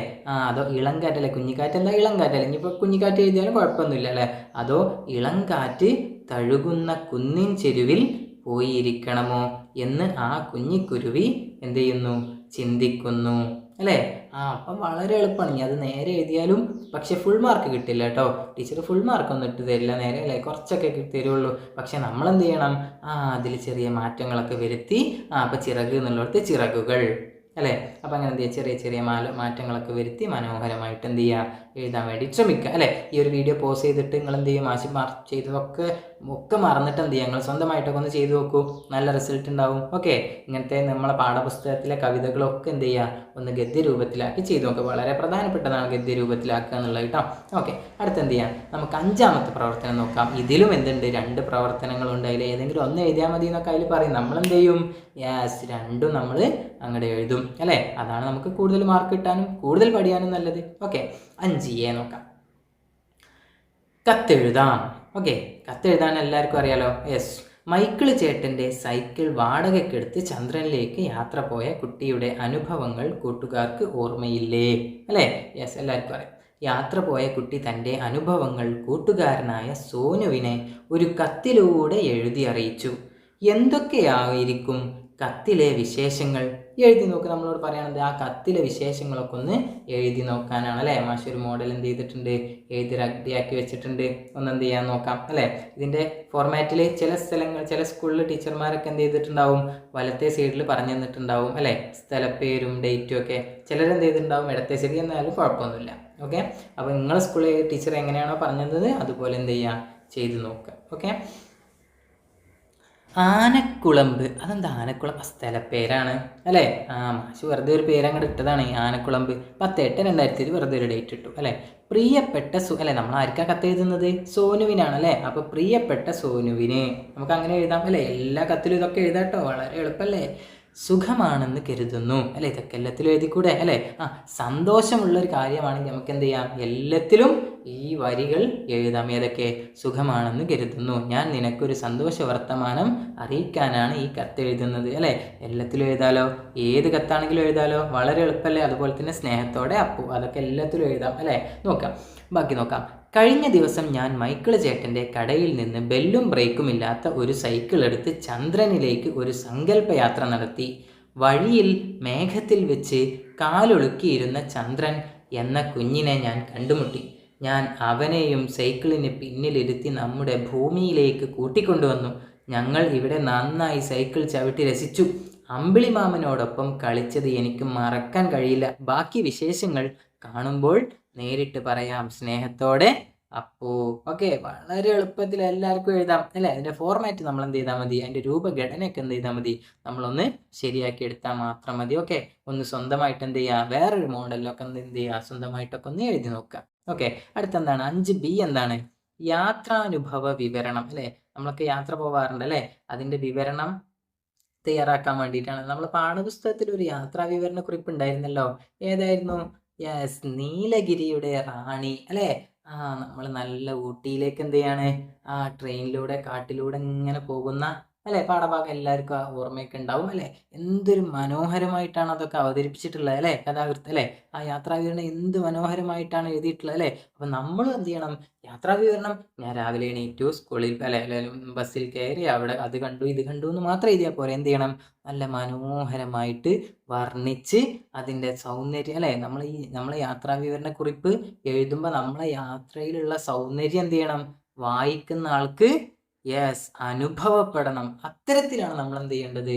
അതോ ഇളം കാറ്റല്ലേ? കുഞ്ഞിക്കാറ്റ് എന്താ ഇളം കാറ്റല്ലേ? ഇനിയിപ്പോൾ കുഞ്ഞിക്കാറ്റ് എഴുതിയാലും കുഴപ്പമൊന്നുമില്ല അല്ലേ? അതോ ഇളം കാറ്റ് തഴുകുന്ന കുന്നിൻ ചെരുവിൽ പോയി ഇരിക്കണമോ എന്ന് ആ കുഞ്ഞിക്കുരുവി എന്ത് ചെയ്യുന്നു? ചിന്തിക്കുന്നു അല്ലേ? അപ്പം വളരെ എളുപ്പമാണ്. ഇനി അത് നേരെ എഴുതിയാലും പക്ഷെ ഫുൾ മാർക്ക് കിട്ടില്ല കേട്ടോ. ടീച്ചർ ഫുൾ മാർക്കൊന്നും ഇട്ട് തരില്ല നേരെ അല്ലേ, കുറച്ചൊക്കെ തരുള്ളൂ. പക്ഷെ നമ്മൾ എന്ത് ചെയ്യണം? അതിൽ ചെറിയ മാറ്റങ്ങളൊക്കെ വരുത്തി അപ്പം ചിറക് എന്നുള്ളിടത്ത് ചിറകുകൾ അല്ലേ? അപ്പം അങ്ങനെ എന്ത് ചെയ്യുക? ചെറിയ ചെറിയ മാറ്റങ്ങളൊക്കെ വരുത്തി മനോഹരമായിട്ട് എന്ത് ചെയ്യുക? എഴുതാൻ വേണ്ടി ശ്രമിക്കുക അല്ലേ? ഈ ഒരു വീഡിയോ പോസ് ചെയ്തിട്ട് നിങ്ങൾ എന്ത് ചെയ്യും? മാർക്ക് ചെയ്തതൊക്കെ മറന്നിട്ട് എന്ത് ചെയ്യുക? നിങ്ങൾ സ്വന്തമായിട്ടൊക്കെ ഒന്ന് ചെയ്ത് നോക്കൂ, നല്ല റിസൾട്ട് ഉണ്ടാവും. ഓക്കെ, ഇങ്ങനത്തെ നമ്മളെ പാഠപുസ്തകത്തിലെ കവിതകളൊക്കെ എന്ത് ചെയ്യുക? ഒന്ന് ഗദ്യരൂപത്തിലാക്കി ചെയ്ത് നോക്കുക. വളരെ പ്രധാനപ്പെട്ടതാണ് ഗദ്യരൂപത്തിലാക്കുക എന്നുള്ളത് കേട്ടോ. ഓക്കെ, അടുത്ത് എന്ത് ചെയ്യാം? നമുക്ക് 5ാമത്തെ പ്രവർത്തനം നോക്കാം. ഇതിലും എന്തുണ്ട്? 2 പ്രവർത്തനങ്ങളുണ്ട്. അതിൽ ഏതെങ്കിലും ഒന്ന് എഴുതിയാൽ മതി എന്നൊക്കെ അതിൽ പറയും. നമ്മൾ എന്ത് ചെയ്യും? യെസ്, രണ്ടും നമ്മൾ അങ്ങോട്ട് എഴുതും അല്ലേ? അതാണ് നമുക്ക് കൂടുതൽ മാർക്ക് കിട്ടാനും കൂടുതൽ പഠിക്കാനും നല്ലത്. ഓക്കെ, 5A നോക്കാം. കത്തെഴുതാം. ഓക്കെ, കത്തെഴുതാൻ എല്ലാവർക്കും അറിയാലോ. യെസ്, മൈക്കിൾ ചേട്ടൻ്റെ സൈക്കിൾ വാടകയ്ക്കെടുത്ത് ചന്ദ്രനിലേക്ക് യാത്ര പോയ കുട്ടിയുടെ അനുഭവങ്ങൾ കൂട്ടുകാർക്ക് ഓർമ്മയില്ലേ അല്ലേ? യെസ്, എല്ലാവർക്കും അറിയാം. യാത്ര പോയ കുട്ടി തൻ്റെ അനുഭവങ്ങൾ കൂട്ടുകാരനായ സോനുവിനെ ഒരു കത്തിലൂടെ എഴുതി അറിയിച്ചു. എന്തൊക്കെയായിരിക്കും കത്തിലെ വിശേഷങ്ങൾ? എഴുതി നോക്ക്. നമ്മളോട് പറയണത് ആ കത്തിലെ വിശേഷങ്ങളൊക്കെ ഒന്ന് എഴുതി നോക്കാനാണ് അല്ലേ? മാഷ് ഒരു മോഡൽ എന്ത് ചെയ്തിട്ടുണ്ട്? എഴുതി റെഡിയാക്കി വെച്ചിട്ടുണ്ട്. ഒന്ന് എന്ത് ചെയ്യാൻ നോക്കാം അല്ലേ? ഇതിൻ്റെ ഫോർമാറ്റിൽ ചില സ്കൂളിൽ ടീച്ചർമാരൊക്കെ എന്ത് ചെയ്തിട്ടുണ്ടാവും? വലത്തെ സൈഡിൽ പറഞ്ഞു തന്നിട്ടുണ്ടാവും അല്ലേ? സ്ഥലപ്പേരും ഡേറ്റും ഒക്കെ. ചിലരെന്ത് ചെയ്തിട്ടുണ്ടാവും? ഇടത്തെ സൈഡിൽ എന്നാലും കുഴപ്പമൊന്നുമില്ല. ഓക്കെ, അപ്പോൾ നിങ്ങളെ സ്കൂളിൽ ടീച്ചർ എങ്ങനെയാണോ പറഞ്ഞത് അതുപോലെ എന്ത് ചെയ്യുക? ചെയ്ത് നോക്കുക. ഓക്കെ, ആനക്കുളമ്പ്. അതെന്താ ആനക്കുളം? സ്ഥലപ്പേരാണ് അല്ലേ? മാഷ് വെറുതെ ഒരു പേര് അങ്ങോട്ട് ഇട്ടതാണ്, ആനക്കുളമ്പ്. 10/8/2000 വെറുതെ ഒരു ഡേറ്റ് ഇട്ടു അല്ലേ? പ്രിയപ്പെട്ട അല്ലേ, നമ്മൾ ആർക്കാ കത്തെഴുതുന്നത്? സോനുവിനാണ് അല്ലേ? അപ്പോൾ പ്രിയപ്പെട്ട സോനുവിന് നമുക്ക് അങ്ങനെ എഴുതാം അല്ലേ? എല്ലാ കത്തിലും ഇതൊക്കെ എഴുതാട്ടോ, വളരെ എളുപ്പമല്ലേ? സുഖമാണെന്ന് കരുതുന്നു അല്ലേ? ഇതൊക്കെ എല്ലാത്തിലും എഴുതിക്കൂടെ അല്ലേ? സന്തോഷമുള്ളൊരു കാര്യമാണെങ്കിൽ നമുക്ക് എന്ത് ചെയ്യാം? എല്ലാത്തിലും ഈ വരികൾ എഴുതാം. ഏതൊക്കെ? സുഖമാണെന്ന് കരുതുന്നു, ഞാൻ നിനക്കൊരു സന്തോഷ വർത്തമാനം അറിയിക്കാനാണ് ഈ കത്ത് എഴുതുന്നത് അല്ലേ? എല്ലാത്തിലും എഴുതാലോ, ഏത് കത്താണെങ്കിലും എഴുതാലോ, വളരെ എളുപ്പമല്ലേ? അതുപോലെ തന്നെ സ്നേഹത്തോടെ അപ്പു, അതൊക്കെ എല്ലാത്തിലും എഴുതാം അല്ലേ? നോക്കാം, ബാക്കി നോക്കാം. കഴിഞ്ഞ ദിവസം ഞാൻ മൈക്കിൾ ചേട്ടൻ്റെ കടയിൽ നിന്ന് ബെല്ലും ബ്രേക്കും ഇല്ലാത്ത ഒരു സൈക്കിൾ എടുത്ത് ചന്ദ്രനിലേക്ക് ഒരു സങ്കല്പയാത്ര നടത്തി. വഴിയിൽ മേഘത്തിൽ വെച്ച് കാലൊളുക്കിയിരുന്ന ചന്ദ്രൻ എന്ന കുഞ്ഞിനെ ഞാൻ കണ്ടുമുട്ടി. ഞാൻ അവനെയും സൈക്കിളിന് പിന്നിലിരുത്തി നമ്മുടെ ഭൂമിയിലേക്ക് കൂട്ടിക്കൊണ്ടുവന്നു. ഞങ്ങൾ ഇവിടെ നന്നായി സൈക്കിൾ ചവിട്ടി രസിച്ചു. അമ്പിളിമാമനോടൊപ്പം കളിച്ചത് എനിക്ക് മറക്കാൻ കഴിയില്ല. ബാക്കി വിശേഷങ്ങൾ കാണുമ്പോൾ നേരിട്ട് പറയാം. സ്നേഹത്തോടെ അപ്പോ. ഓക്കെ, വളരെ എളുപ്പത്തിൽ എല്ലാവർക്കും എഴുതാം അല്ലേ? അതിൻ്റെ ഫോർമാറ്റ് നമ്മൾ എന്ത് ചെയ്താൽ മതി? അതിൻ്റെ രൂപഘടനയൊക്കെ എന്ത് ചെയ്താൽ മതി? നമ്മളൊന്ന് ശരിയാക്കി എടുത്താൽ മാത്രം മതി. ഓക്കെ, ഒന്ന് സ്വന്തമായിട്ട് എന്ത് ചെയ്യുക? വേറൊരു മോഡലിലൊക്കെ എന്ത് ചെയ്യുക? സ്വന്തമായിട്ടൊക്കെ ഒന്ന് എഴുതി നോക്കുക. ഓക്കെ, അടുത്തെന്താണ്? 5B എന്താണ്? യാത്രാനുഭവ വിവരണം അല്ലേ? നമ്മളൊക്കെ യാത്ര പോവാറുണ്ട് അല്ലേ? അതിൻ്റെ വിവരണം തയ്യാറാക്കാൻ വേണ്ടിയിട്ടാണ്. നമ്മൾ പാഠപുസ്തകത്തിൽ ഒരു യാത്രാ വിവരണ കുറിപ്പ് ഉണ്ടായിരുന്നല്ലോ. ഏതായിരുന്നു? യെസ്, നീലഗിരിയുടെ റാണി അല്ലേ? നമ്മൾ നല്ല ഊട്ടിയിലേക്ക് എന്ത് ചെയ്യാണ്? ട്രെയിനിലൂടെ കാട്ടിലൂടെ ഇങ്ങനെ പോകുന്ന അല്ലേ പാഠഭാഗം എല്ലാവർക്കും ഓർമ്മയൊക്കെ ഉണ്ടാവും അല്ലേ? എന്തൊരു മനോഹരമായിട്ടാണ് അതൊക്കെ അവതരിപ്പിച്ചിട്ടുള്ളത് അല്ലേ? കഥാകൃത്ത് അല്ലേ? ആ യാത്രാവിവരണം എന്ത് മനോഹരമായിട്ടാണ് എഴുതിയിട്ടുള്ളത് അല്ലേ? അപ്പം നമ്മൾ എന്ത് ചെയ്യണം? യാത്രാവിവരണം ഞാൻ രാവിലെ എണീറ്റു, സ്കൂളിൽ അല്ലെ ബസ്സിൽ കയറി, അവിടെ അത് കണ്ടു ഇത് കണ്ടു എന്ന് മാത്രം എഴുതിയാൽ പോരെ. എന്ത് ചെയ്യണം? നല്ല മനോഹരമായിട്ട് വർണ്ണിച്ച് അതിൻ്റെ സൗന്ദര്യം അല്ലേ? നമ്മളെ യാത്രാവിവരണ കുറിപ്പ് എഴുതുമ്പോൾ നമ്മളെ യാത്രയിലുള്ള സൗന്ദര്യം എന്ത് ചെയ്യണം? വായിക്കുന്ന ആൾക്ക് യെസ് അനുഭവപ്പെടണം. അത്തരത്തിലാണ് നമ്മൾ എന്ത് ചെയ്യേണ്ടത്?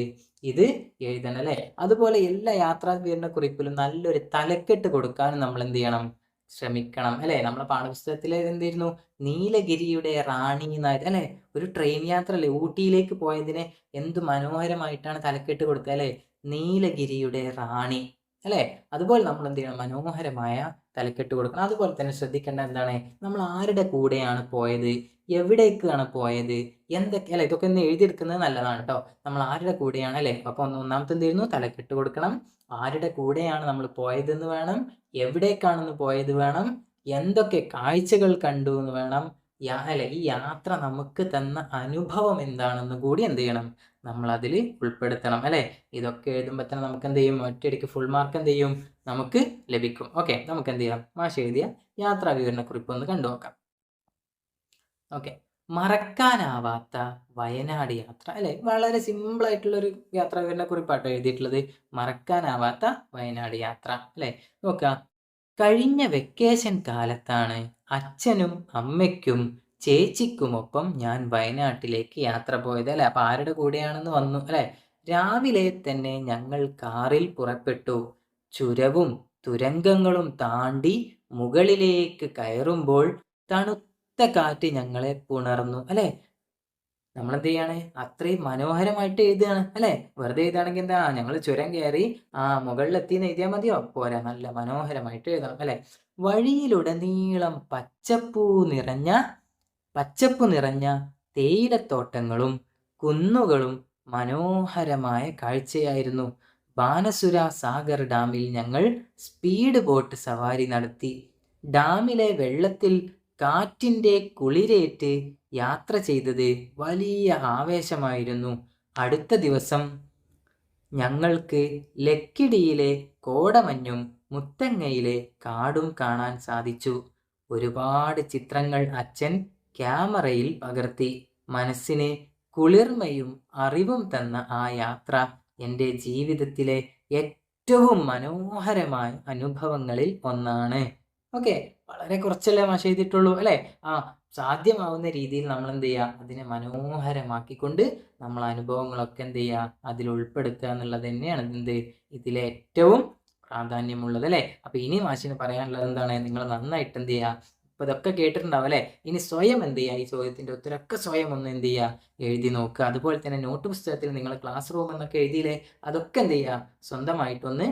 ഇത് എഴുതണം അല്ലേ? അതുപോലെ എല്ലാ യാത്രാ വിവരണ കുറിപ്പിലും നല്ലൊരു തലക്കെട്ട് കൊടുക്കാനും നമ്മൾ എന്ത് ചെയ്യണം? ശ്രമിക്കണം അല്ലേ? നമ്മളെ പാഠപുസ്തകത്തിൽ എന്തായിരുന്നു? നീലഗിരിയുടെ റാണി എന്നായിരുന്നു അല്ലേ? ഒരു ട്രെയിൻ യാത്ര അല്ലേ? ഊട്ടിയിലേക്ക് പോയതിനെ എന്ത് മനോഹരമായിട്ടാണ് തലക്കെട്ട് കൊടുത്തത് അല്ലേ? നീലഗിരിയുടെ റാണി അല്ലേ? അതുപോലെ നമ്മൾ എന്ത് ചെയ്യണം? മനോഹരമായ തലക്കെട്ട് കൊടുക്കണം. അതുപോലെ തന്നെ ശ്രദ്ധിക്കേണ്ട എന്താണ്? നമ്മൾ ആരുടെ കൂടെയാണ് പോയത്, എവിടേക്കാണ് പോയത്, എന്തൊക്കെ അല്ലേ? ഇതൊക്കെ ഒന്ന് എഴുതിയെടുക്കുന്നത് നല്ലതാണ് കേട്ടോ. നമ്മൾ ആരുടെ കൂടെയാണ് അല്ലേ? അപ്പോൾ ഒന്നാമത്തെ എന്തായിരുന്നു? തലക്കെട്ട് കൊടുക്കണം. ആരുടെ കൂടെയാണ് നമ്മൾ പോയതെന്ന് വേണം, എവിടേക്കാണെന്ന് പോയത് വേണം, എന്തൊക്കെ കാഴ്ചകൾ കണ്ടു എന്ന് വേണം, അല്ലെ ഈ യാത്ര നമുക്ക് തന്ന അനുഭവം എന്താണെന്ന് കൂടി എന്ത് ചെയ്യണം, നമ്മൾ അതിൽ ഉൾപ്പെടുത്തണം അല്ലെ. ഇതൊക്കെ എഴുതുമ്പോൾ തന്നെ നമുക്ക് എന്ത് ചെയ്യും, ഒറ്റയടിക്ക് ഫുൾ മാർക്ക് എന്ത് ചെയ്യും, നമുക്ക് ലഭിക്കും. ഓക്കെ, നമുക്ക് എന്ത് ചെയ്യാം, മാഷ് എഴുതിയ യാത്രാ വിവരണക്കുറിപ്പ് ഒന്ന് കണ്ടുനോക്കാം. ഓക്കെ, മറക്കാനാവാത്ത വയനാട് യാത്ര അല്ലെ. വളരെ സിമ്പിൾ ആയിട്ടുള്ളൊരു യാത്രാ വിവരണക്കുറിപ്പാട്ടോ എഴുതിയിട്ടുള്ളത്. മറക്കാനാവാത്ത വയനാട് യാത്ര അല്ലെ. നോക്കാം, കഴിഞ്ഞ വെക്കേഷൻ കാലത്താണ് അച്ഛനും അമ്മയ്ക്കും ചേച്ചിക്കുമൊപ്പം ഞാൻ വയനാട്ടിലേക്ക് യാത്ര പോയത് അല്ലെ. അപ്പൊ ആരുടെ കൂടെയാണെന്ന് വന്നു അല്ലെ. രാവിലെ തന്നെ ഞങ്ങൾ കാറിൽ പുറപ്പെട്ടു. ചുരവും തുരങ്കങ്ങളും താണ്ടി മുകളിലേക്ക് കയറുമ്പോൾ തണുത്ത കാറ്റ് ഞങ്ങളെ പുണർന്നു അല്ലെ. നമ്മളെന്ത് ചെയ്യാണ്, അത്രയും മനോഹരമായിട്ട് എഴുതുകയാണ് അല്ലെ. വെറുതെ എഴുതുകയാണെങ്കിൽ എന്താ, ഞങ്ങൾ ചുരം കയറി മുകളിലെത്തിന്ന് എഴുതിയാൽ മതിയോ, പോരാ, നല്ല മനോഹരമായിട്ട് എഴുതണം അല്ലെ. വഴിയിലുടനീളം പച്ചപ്പു നിറഞ്ഞ തേയിലത്തോട്ടങ്ങളും കുന്നുകളും മനോഹരമായ കാഴ്ചയായിരുന്നു. ബാനസുര സാഗർ ഡാമിൽ ഞങ്ങൾ സ്പീഡ് ബോട്ട് സവാരി നടത്തി. ഡാമിലെ വെള്ളത്തിൽ കാറ്റിൻ്റെ കുളിരേറ്റ് യാത്ര ചെയ്തത് വലിയ ആവേശമായിരുന്നു. അടുത്ത ദിവസം ഞങ്ങൾക്ക് ലക്കിടിയിലെ കോടമഞ്ഞും മുത്തങ്ങയിലെ കാടും കാണാൻ സാധിച്ചു. ഒരുപാട് ചിത്രങ്ങൾ അച്ഛൻ ക്യാമറയിൽ പകർത്തി. മനസ്സിന് കുളിർമയും അറിവും തന്ന ആ യാത്ര എൻ്റെ ജീവിതത്തിലെ ഏറ്റവും മനോഹരമായ അനുഭവങ്ങളിൽ ഒന്നാണ്. ഓക്കെ, വളരെ കുറച്ചല്ലേ മാഷ് ചെയ്തിട്ടുള്ളൂ അല്ലേ. സാധ്യമാവുന്ന രീതിയിൽ നമ്മൾ എന്ത് ചെയ്യുക, അതിനെ മനോഹരമാക്കിക്കൊണ്ട് നമ്മൾ അനുഭവങ്ങളൊക്കെ എന്ത് ചെയ്യുക, അതിൽ ഉൾപ്പെടുത്തുക എന്നുള്ളത് തന്നെയാണ് എന്ത് ഇതിലെ ഏറ്റവും പ്രാധാന്യമുള്ളത് അല്ലേ. അപ്പൊ ഇനി മാഷിന് പറയാനുള്ളത് എന്താണ്, നിങ്ങൾ നന്നായിട്ട് എന്ത് ചെയ്യുക, ഇപ്പൊ ഇതൊക്കെ കേട്ടിട്ടുണ്ടാവും അല്ലെ. ഇനി സ്വയം എന്ത് ചെയ്യുക, ഈ ചോദ്യത്തിന്റെ ഉത്തരമൊക്കെ സ്വയം ഒന്ന് എന്ത് ചെയ്യുക, എഴുതി നോക്കുക. അതുപോലെ തന്നെ നോട്ട് പുസ്തകത്തിൽ നിങ്ങൾ ക്ലാസ് റൂം എന്നൊക്കെ എഴുതിയില്ലേ, അതൊക്കെ എന്ത് ചെയ്യുക, സ്വന്തമായിട്ടൊന്ന്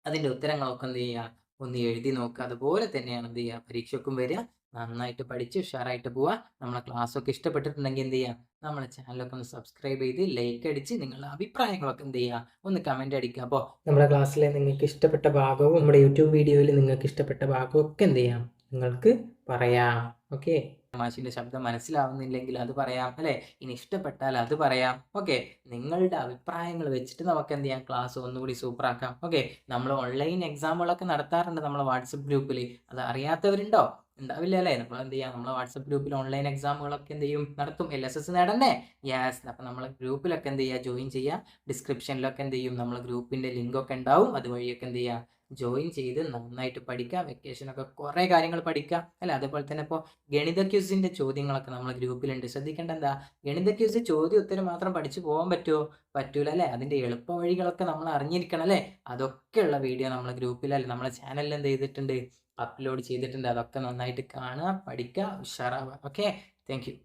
അതിന്റെ ഉത്തരങ്ങളൊക്കെ എന്ത് ചെയ്യുക, ഒന്ന് എഴുതി നോക്കുക. അതുപോലെ തന്നെയാണ് എന്ത് ചെയ്യുക, പരീക്ഷയ്ക്കും വരിക. നന്നായിട്ട് പഠിച്ച് ഉഷാറായിട്ട് പോവുക. നമ്മളെ ക്ലാസ്സൊക്കെ ഇഷ്ടപ്പെട്ടിട്ടുണ്ടെങ്കിൽ എന്ത് ചെയ്യുക, നമ്മളെ ചാനലൊക്കെ ഒന്ന് സബ്സ്ക്രൈബ് ചെയ്ത് ലൈക്ക് അടിച്ച് നിങ്ങളുടെ അഭിപ്രായങ്ങളൊക്കെ എന്ത് ചെയ്യുക, ഒന്ന് കമന്റ് അടിക്കുക. അപ്പോൾ നമ്മുടെ ക്ലാസ്സിലെ നിങ്ങൾക്ക് ഇഷ്ടപ്പെട്ട ഭാഗവും നമ്മുടെ യൂട്യൂബ് വീഡിയോയിൽ നിങ്ങൾക്ക് ഇഷ്ടപ്പെട്ട ഭാഗവും ഒക്കെ എന്ത് ചെയ്യാം, നിങ്ങൾക്ക് പറയാം. ഓക്കെ, മാഷിന്റെ ശബ്ദം മനസ്സിലാവുന്നില്ലെങ്കിൽ അത് പറയാം അല്ലെ. ഇനി ഇഷ്ടപ്പെട്ടാൽ അത് പറയാം. ഓക്കെ, നിങ്ങളുടെ അഭിപ്രായങ്ങൾ വെച്ചിട്ട് നമുക്ക് എന്ത് ചെയ്യാം, ക്ലാസ് ഒന്നുകൂടി സൂപ്പറാക്കാം. ഓക്കെ, നമ്മൾ ഓൺലൈൻ എക്സാമുകളൊക്കെ നടത്താറുണ്ട് നമ്മളെ വാട്സപ്പ് ഗ്രൂപ്പിൽ. അത് അറിയാത്തവരുണ്ടോ? ഉണ്ടാവില്ല അല്ലേ. നമ്മൾ എന്ത് ചെയ്യാം, നമ്മളെ വാട്സപ്പ് ഗ്രൂപ്പിൽ ഓൺലൈൻ എക്സാമുകളൊക്കെ എന്ത് ചെയ്യും, നടത്തും. LSS നേടണ്ടേ? യെസ്. അപ്പം നമ്മളെ ഗ്രൂപ്പിലൊക്കെ എന്ത് ചെയ്യുക, ജോയിൻ ചെയ്യുക. ഡിസ്ക്രിപ്ഷനിലൊക്കെ എന്ത് ചെയ്യും, നമ്മളെ ഗ്രൂപ്പിന്റെ ലിങ്ക് ഒക്കെ ഉണ്ടാവും. അതുവഴിയൊക്കെ എന്ത് ചെയ്യുക, ജോയിൻ ചെയ്ത് നന്നായിട്ട് പഠിക്കുക. വെക്കേഷനൊക്കെ കുറേ കാര്യങ്ങൾ പഠിക്കുക അല്ലെ. അതേപോലെ തന്നെ ഇപ്പോൾ ഗണിത ക്യൂസിന്റെ ചോദ്യങ്ങളൊക്കെ നമ്മളെ ഗ്രൂപ്പിലുണ്ട്. ശ്രദ്ധിക്കേണ്ട എന്താ, ഗണിത ക്യൂസ് ചോദ്യം ഉത്തരം മാത്രം പഠിച്ചു പോകാൻ പറ്റുമോ? പറ്റൂല അല്ലെ. അതിന്റെ എളുപ്പ വഴികളൊക്കെ നമ്മൾ അറിഞ്ഞിരിക്കണം അല്ലെ. അതൊക്കെയുള്ള വീഡിയോ നമ്മളെ ഗ്രൂപ്പിൽ അല്ലെ നമ്മളെ ചാനലിൽ എന്ത് ചെയ്തിട്ടുണ്ട്, അപ്ലോഡ് ചെയ്തിട്ടുണ്ട്. അതൊക്കെ നന്നായിട്ട് കാണുക, പഠിക്കുക, ഉഷാറാവുക. Okay, thank you.